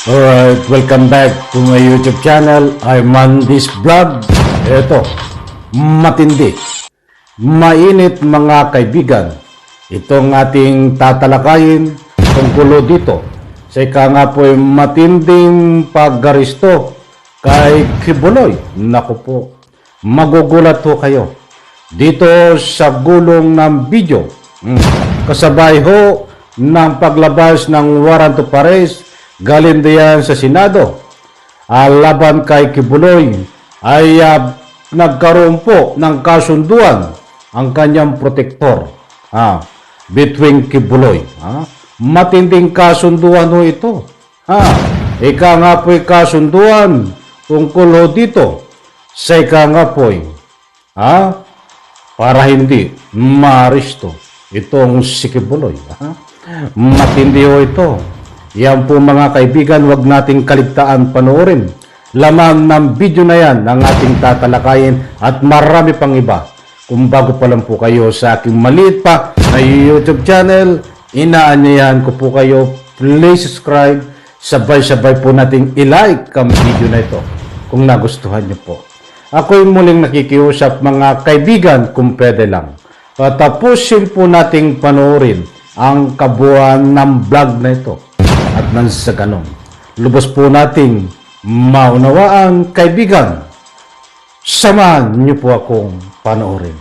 Alright, welcome back to my YouTube channel. I'm Mandis Vlog. Ito, matindi, mainit mga kaibigan. Itong ating tatalakayin tungkol dito sa ika nga po matinding pag-aristo kay Kibuloy. Naku po, magugulat po kayo dito sa gulong ng video. Kasabay ho ng paglabas ng warrant of arrest galing diyan sa Senado laban kay Kibuloy ay nagkaroon po ng kasunduan ang kanyang protektor between Kibuloy. Matinding kasunduan ho ito. Ika nga po'y kasunduan tungkol ho dito sa ika nga po'y para hindi maaresto itong si Kibuloy. Matindi ho ito. Yan po mga kaibigan, wag nating kaligtaan panoorin. Laman ng video na yan ang ating tatalakayin at marami pang iba. Kung bago pa lang po kayo sa aking maliit pa na YouTube channel, inaanyayahan ko po kayo, please subscribe. Sabay-sabay po nating i-like ang video na ito kung nagustuhan niyo po. Ako'y muling nakikiusap mga kaibigan kung pwede lang. Tapusin po nating panoorin ang kabuuan ng vlog na ito. At nang sa ganun, lubos po nating maunawaan kaibigan. Samahan niyo po akong panoorin.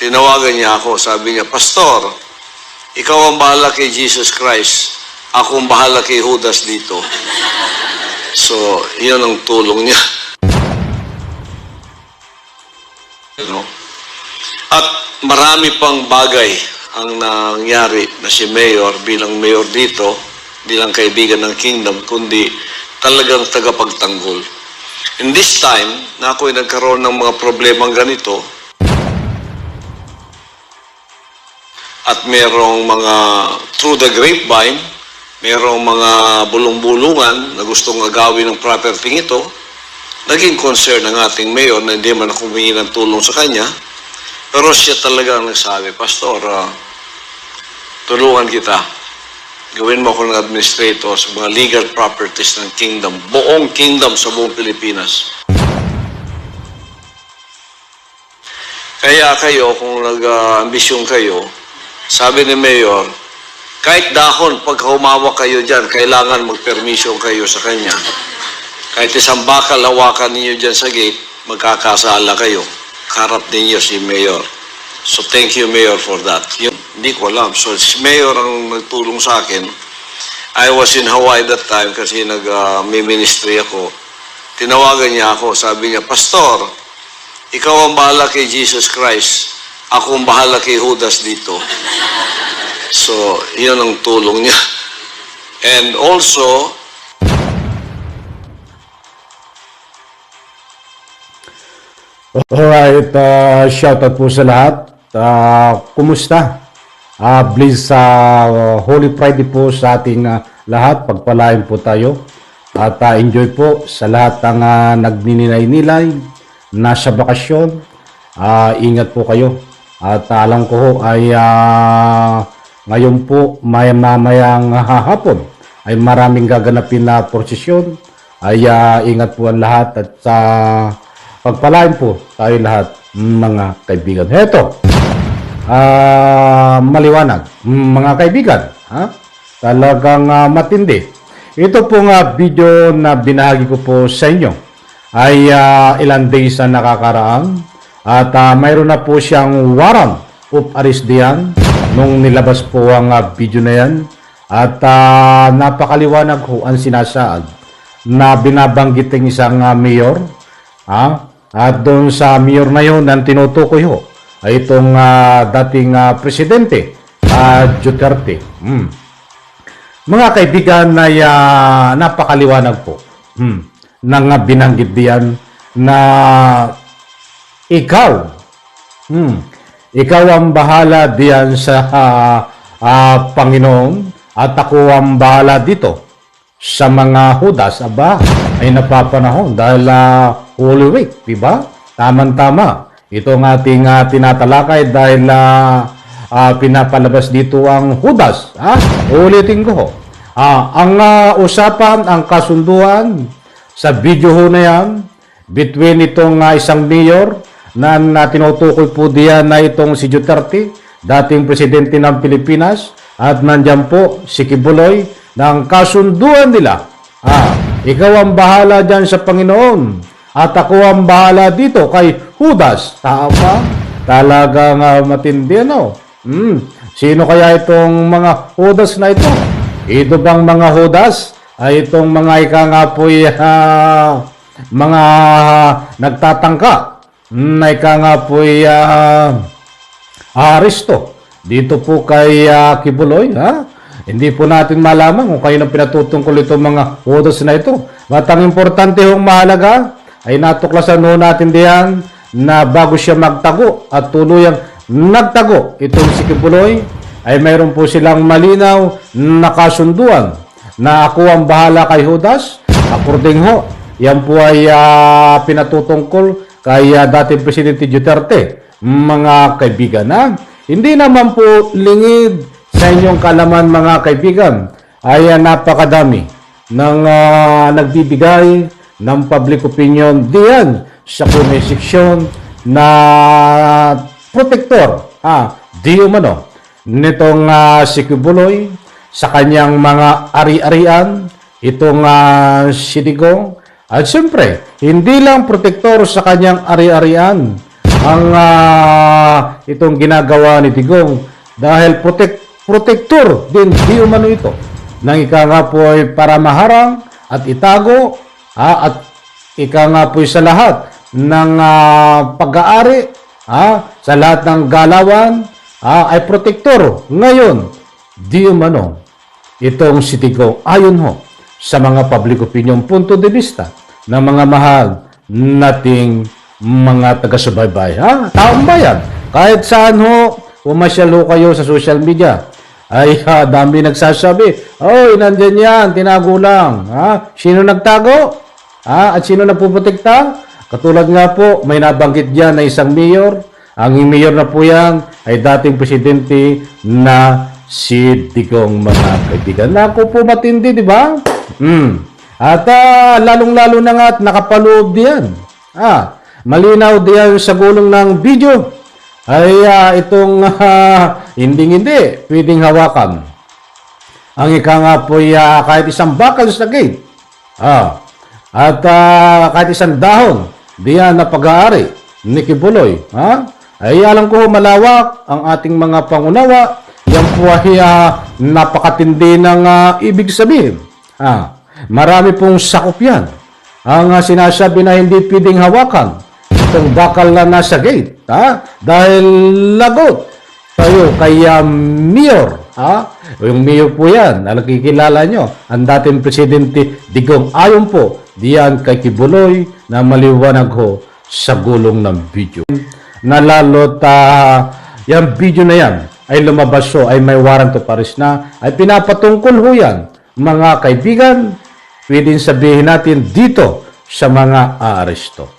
Tinawagan niya ako, sabi niya, Pastor, ikaw ang bahala kay Jesus Christ. Ako ang bahala kay Judas dito. So, yun ang tulong niya. No? At marami pang bagay ang nangyari na si Mayor bilang Mayor dito, bilang kaibigan ng Kingdom, kundi talagang tagapagtanggol. In this time, na ako'y nagkaroon ng mga problemang ganito, at merong mga through the grapevine, merong mga bulong-bulungan na gustong agawin ng property ito, naging concern ng ating Mayor na hindi man ako humingi ng tulong sa kanya. Pero siya talaga ang nagsabi, Pastor, tulungan kita. Gawin mo ako ng administrator sa mga legal properties ng Kingdom, buong Kingdom sa buong Pilipinas. Kaya kayo, kung nag-ambisyon kayo, sabi ni Mayor, kahit dahon, pag humawak kayo dyan, kailangan mag-permission kayo sa kanya. Kahit isang bakal hawakan ninyo dyan sa gate, magkakasala kayo. Harap ninyo si Mayor. So, thank you, Mayor, for that. Yun, hindi ko alam. So, si Mayor ang nagtulong sa akin. I was in Hawaii that time kasi nag-ministry ako. Tinawagan niya ako. Sabi niya, Pastor, ikaw ang bahala kay Jesus Christ. Ako ang bahala kay Judas dito. So, yun ang tulong niya. And also, Alright, shoutout po sa lahat. Kumusta? Please, Holy Friday po sa ating lahat. Pagpalain po tayo. At enjoy po sa lahat ng nagninilay-nilay, nasa bakasyon. Ingat po kayo. At alam ko ho ay ngayon po, mamayang hapon ay maraming gaganapin na prosesyon. Ay ingat po ang lahat at pagpalain po tayo lahat mga kaibigan. Heto, maliwanag mga kaibigan. Talagang matindi. Ito pong video na binahagi ko po sa inyo ay ilang days na nakakaraan at mayroon na po siyang warrant of arrest diyan nung nilabas po ang video na yan at napakaliwanag ho ang sinasaad na binabanggit ng isang mayor. At doon sa mayor na yun, ang tinutukoy ho ay itong dating presidente, Duterte. Mga kaibigan na napakaliwanag po nang binanggit diyan na ikaw ang bahala diyan sa Panginoon at ako ang bahala dito sa mga Judas. Aba, ay napapanahon dahil Holy Week, diba? Tama-tama. Ito ang ating tinatalakay dahil pinapalabas dito ang hudas. Ulitin ko ho. Ang usapan, ang kasunduan sa video ho na yan, between itong isang mayor na tinutukoy po diyan na itong si Duterte, dating presidente ng Pilipinas, at nandyan po si Kibuloy, na ang kasunduan nila, ikaw ang bahala dyan sa Panginoon, at ako ang bahala dito kay Judas. Tama? Talagang matindi, ano? Sino kaya itong mga Judas na ito? Ito bang mga Judas ay itong mga ika nga po'y mga nagtatangka na ika nga po'y aresto dito po kay Kibuloy, Hindi po natin malaman kung kayo nang pinatutungkol itong mga Judas na ito. At ang importante hong mahalaga ay natuklasan ho natin diyan na bago siya magtago at tuluyang nagtago itong si Kibuloy, ay mayroon po silang malinaw na kasunduan na ako ang bahala kay Judas. According ho, yan po ay pinatutungkol kay dating Presidente Duterte. Mga kaibigan, hindi naman po lingid sa inyong kalaman, mga kaibigan, ay napakadami ng nagbibigay ng public opinion diyan sa comment section na protector, di umano, nitong si Kibuloy sa kanyang mga ari-arian, itong si Digong. At siyempre, hindi lang protektor sa kanyang ari-arian ang itong ginagawa ni Digong, dahil protektor din di umano ito nang ika nga po ay para maharang at itago at ika nga po sa lahat ng pag-aari, sa lahat ng galawan, ay protektor. Ngayon, di umano itong si Digong, ayon ho sa mga public opinion punto de vista ng mga mahal nating mga taga-subaybay, taong bayan. Kahit saan ho, pumasyal ho kayo sa social media, ay dami nagsasabi, nandyan yan, tinago lang. Sino nagtago? At sino nagpuprotekta? Katulad nga po, may nabanggit dyan na isang mayor. Ang mayor na po yan ay dating presidente na si Digong, mga kaibigan. Naku po, matindi, di ba? At lalong-lalo na nga at nakapaloob diyan. Malinaw diyan sa gulong ng video ay itong hindi pwedeng hawakan. Ang ika nga po ay kahit isang bakal sa gate. At kahit isang dahon diyan na pag-aari ni Kibuloy. Ay alam ko malawak ang ating mga pangunawa. Yan po ay napakatindi ng ibig sabihin. Marami pong sakop yan. Ang sinasabi na hindi pwedeng hawakan itong bakal na nasa gate, dahil lagot tayo kay mayor, yung mayor po yan, nakikilala nyo, ang dating presidente Digong, ayon po diyan kay Kibuloy na maliwanag ho sa gulong ng video. Na lalo't yung video na yan ay lumabas ho, ay may warrant of arrest na, ay pinapatungkol ho yan, mga kaibigan, pwedeng sabihin natin dito sa mga aaresto.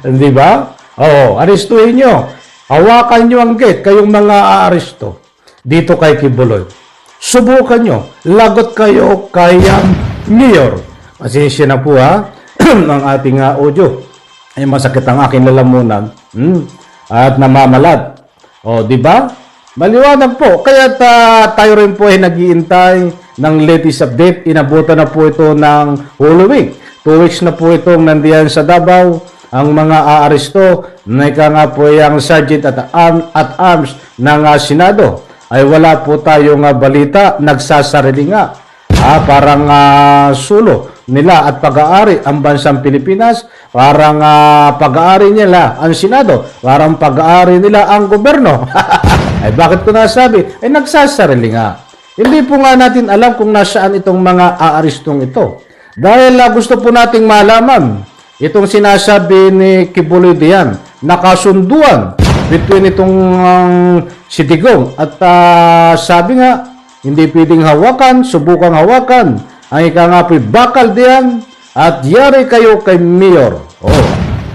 Hindi ba? Arestuhin nyo. Hawakan nyo ang gate, kayong mga aaresto. Dito kay Kibuloy. Subukan nyo. Lagot kayo kay mayor. Pasensya na po ng ating audio. Ay masakit ang aking lalamunan. At namamalat. Di ba? Maliwanag po. Kaya tayo rin po ay nag-iintay ng latest update. Inabutan na po ito ng whole week. 2 weeks na po itong nandiyan sa Davao. Ang mga aaresto na ika nga po ang sergeant at arms ng Senado. Ay wala po tayong balita. Nagsasarili nga. Parang sulo nila at pag-aari ang bansang Pilipinas. Parang pag-aari nila ang Senado. Parang pag-aari nila ang gobyerno. Ay bakit ko nasabi? Ay nagsasarili nga. Hindi po nga natin alam kung nasaan itong mga aarestong ito. Dahil gusto po nating malaman itong sinasabi ni Kibuloy diyan, nakasunduan between itong si Digong at sabi nga, hindi pwedeng hawakan, subukang hawakan. Ang ika nga po bakal diyan at yari kayo kay mayor.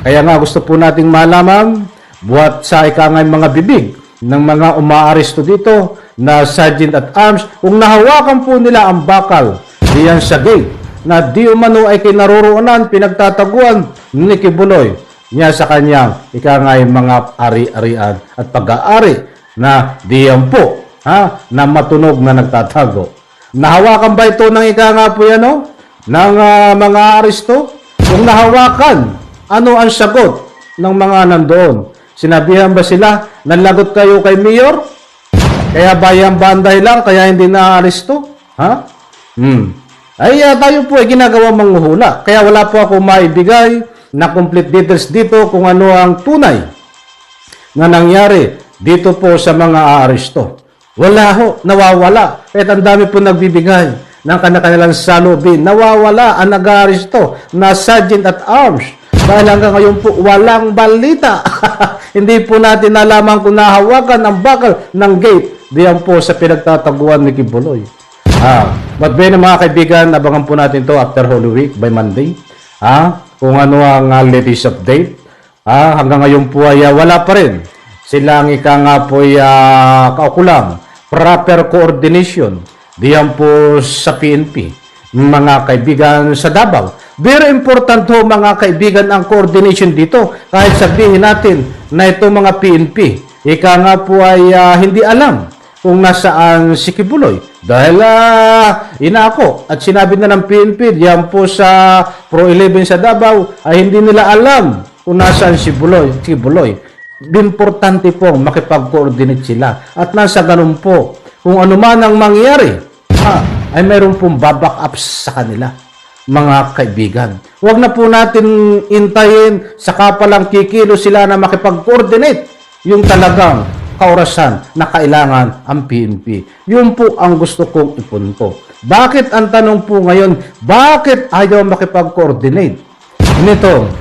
Kaya nga gusto po nating malaman buhat sa ika nga mga bibig ng mga umaaresto dito na sergeant at arms, kung nahawakan po nila ang bakal diyan sa gate na di umano ay kinaroroonan, pinagtataguan ni Kibuloy niya sa kanyang ikangay mga ari-arian at pag-aari na diyan po na matunog na nagtatago. Nahawakan ba ito ng ikanga po yan ng mga aresto? Kung nahawakan, ano ang sagot ng mga nandoon? Sinabihan ba sila, nalagot kayo kay Mayor? Kaya bayan banday lang, kaya hindi na-aresto? Ay, tayo po ay ginagawa manghuhula. Kaya wala po ako maibigay na complete details dito kung ano ang tunay na nangyari dito po sa mga aaresto. Wala ho, nawawala. Kahit ang dami po nagbibigay ng kanilang salubin. Nawawala ang nag-aaresto na sergeant at arms. Dahil hanggang ngayon po, walang balita. Hindi po natin nalaman kung nahawakan ang bakal ng gate diyan po sa pinagtataguan ni Kibuloy. But then mga kaibigan, abangan po natin to after Holy Week by Monday. Kung ano ang latest update. Hanggang ngayon po ay wala pa rin. Sila ang ika nga po ay kaukulang proper coordination diyan po sa PNP. Mga kaibigan sa Davao. Very important ho mga kaibigan ang coordination dito. Kahit sabihin natin na itong mga PNP, ika nga po ay hindi alam kung nasaan si Kibuloy. Dahil inako at sinabi na ng PNP diyan po sa Pro 11 sa Davao ay hindi nila alam kung nasaan si Kibuloy. Importante po makipag-coordinate sila. At nasa ganun po, kung ano man ang mangyari, ay mayroon pong baback up sa kanila, mga kaibigan. Huwag na po natin intayin, saka palang kikilo sila na makipag-coordinate yung talagang kaorasan na kailangan ang PNP. Yun po ang gusto kong ipunto. Bakit ang tanong po ngayon, bakit ayaw makipag-coordinate nito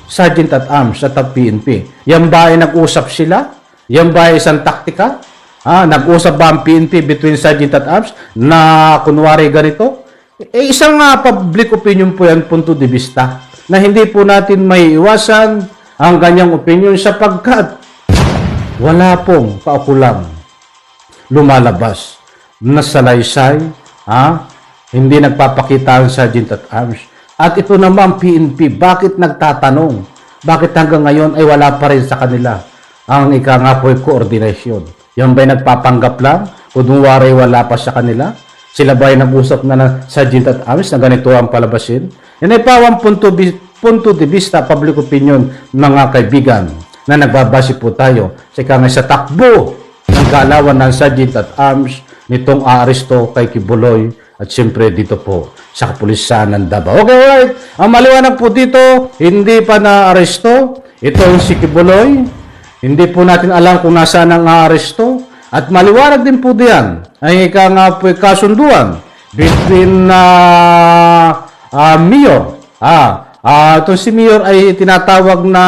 Sergeant at Arms at ang PNP? Yan ba ay nag-usap sila? Yan ba ay isang taktika? Nag-usap ba ang PNP between Sergeant at Arms na kunwari ganito? Isang public opinion po yan, punto de vista, na hindi po natin may iwasan ang ganyang opinion sapagkat wala pong kaukulang lumalabas na salaysay, hindi nagpapakita ang Sergeant at Arms. At ito naman PNP, bakit nagtatanong? Bakit hanggang ngayon ay wala pa rin sa kanila ang ika nga po coordination? Yan ba'y nagpapanggap lang? Kunwari wala pa sa kanila? Sila ba'y nag-usap na ng Sergeant at Arms na ganito ang palabasin? Yan ay pawang punto de vista, public opinion, mga kaibigan, na nagbabase po tayo sa takbo ng kaalawan ng Sergeant at Arms nitong aaresto kay Kibuloy at siyempre dito po sa kapulisan ng Davao. Okay, right. Ang maliwanag po dito, hindi pa na-aresto itong si Kibuloy. Hindi po natin alam kung nasaan ang aaresto. At maliwanag din po diyan ay ika nga po kasunduan between Mayor. Ito si Mayor ay tinatawag na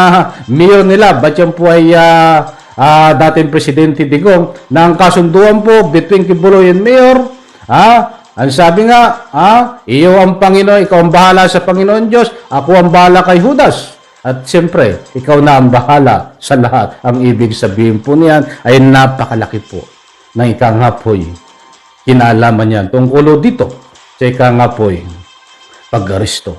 Mayor nila. Ba't yan po ay dating Presidente Digong na ang kasunduan po between Kibuloy and Mayor. Ang sabi nga, iyo ang Panginoon, ikaw ang bahala sa Panginoon Diyos, ako ang bahala kay Judas. At siyempre, ikaw na ang bahala sa lahat. Ang ibig sabihin po niyan ay napakalaki po ng ika nga po'y kinalaman niyan tungkol dito sa ika nga po'y pag-aresto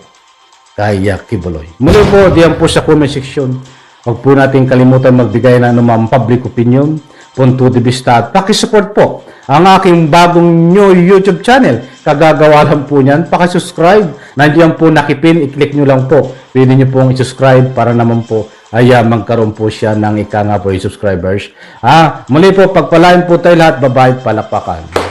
kay Kibuloy. Muli po, diyan po sa comment section. Huwag po natin kalimutan magbigay ng anumang public opinion, punto de vista at pakisupport po ang aking bagong new YouTube channel. Kagagawa lang po niyan. Pakisubscribe. Nandiyan po nakipin. I-click nyo lang po. Pwede nyo pong i-subscribe para naman po ay magkaroon po siya ng ika nga po yung subscribers. Muli po, pagpalain po tayo lahat. Bye-bye. Palapakan.